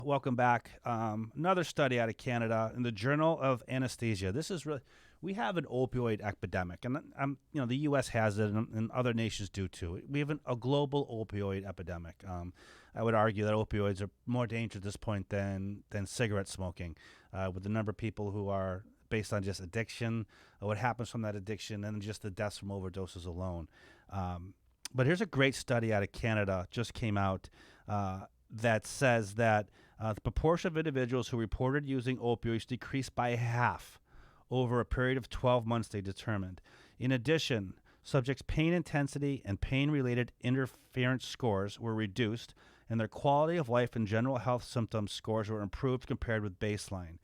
Welcome back. Another study out of Canada in the Journal of Anaesthesia. This is really, we have an opioid epidemic, and the U.S. has it, and other nations do too. We have a global opioid epidemic. I would argue that opioids are more dangerous at this point than cigarette smoking, with the number of people who are based on just addiction, what happens from that addiction, and just the deaths from overdoses alone. But here's a great study out of Canada, just came out, that says that the proportion of individuals who reported using opioids decreased by half over a period of 12 months, they determined. In addition, subjects' pain intensity and pain-related interference scores were reduced, and their quality of life and general health symptoms scores were improved compared with baseline.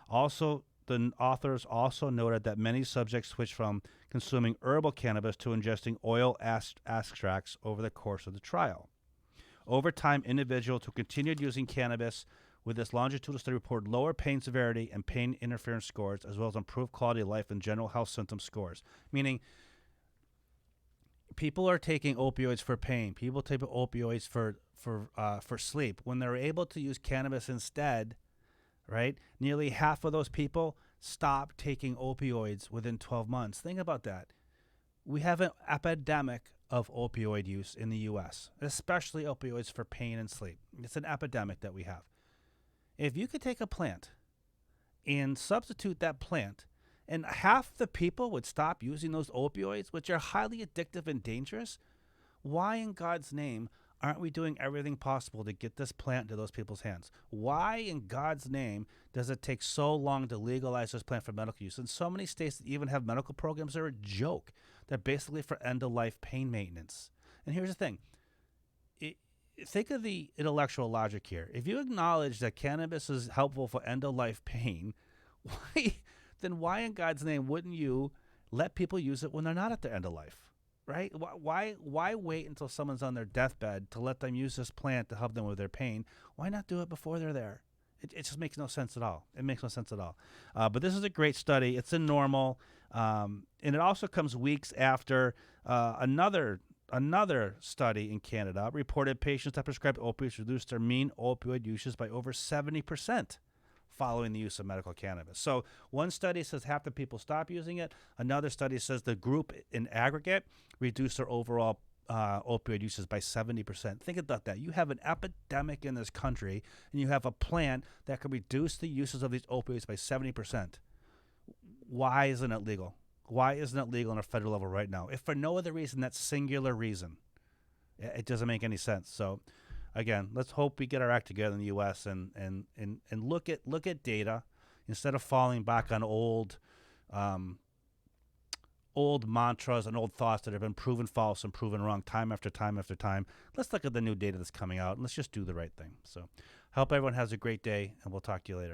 Also, the authors also noted that many subjects switched from consuming herbal cannabis to ingesting oil extracts over the course of the trial. Over time, individuals who continued using cannabis with this longitudinal study reported lower pain severity and pain interference scores, as well as improved quality of life and general health symptom scores. Meaning, people are taking opioids for pain. People take opioids for sleep. When they're able to use cannabis instead, right? Nearly half of those people stop taking opioids within 12 months. Think about that. We have an epidemic of opioid use in the U.S., especially opioids for pain and sleep. It's an epidemic that we have. If you could take a plant and substitute that plant, and half the people would stop using those opioids, which are highly addictive and dangerous, why in God's name aren't we doing everything possible to get this plant into those people's hands? Why in God's name does it take so long to legalize this plant for medical use? In so many states that even have medical programs that are a joke. They're basically for end-of-life pain maintenance. And here's the thing. Think of the intellectual logic here. If you acknowledge that cannabis is helpful for end-of-life pain, why in God's name wouldn't you let people use it when they're not at their end of life? Right? Why wait until someone's on their deathbed to let them use this plant to help them with their pain? Why not do it before they're there? It just makes no sense at all. It makes no sense at all. But this is a great study. It's in Normal, and it also comes weeks after another study in Canada reported patients that prescribed opioids reduced their mean opioid uses by over 70% following the use of medical cannabis. So one study says half the people stop using it. Another study says the group in aggregate reduced their overall opioid uses by 70%. Think about that. You have an epidemic in this country, and you have a plant that could reduce the uses of these opioids by 70%. Why isn't it legal? Why isn't it legal on a federal level right now? If for no other reason, that singular reason, it doesn't make any sense. So again, let's hope we get our act together in the U.S. and look at data instead of falling back on old mantras and old thoughts that have been proven false and proven wrong time after time after time. Let's look at the new data that's coming out, and let's just do the right thing. So, hope everyone has a great day, and we'll talk to you later.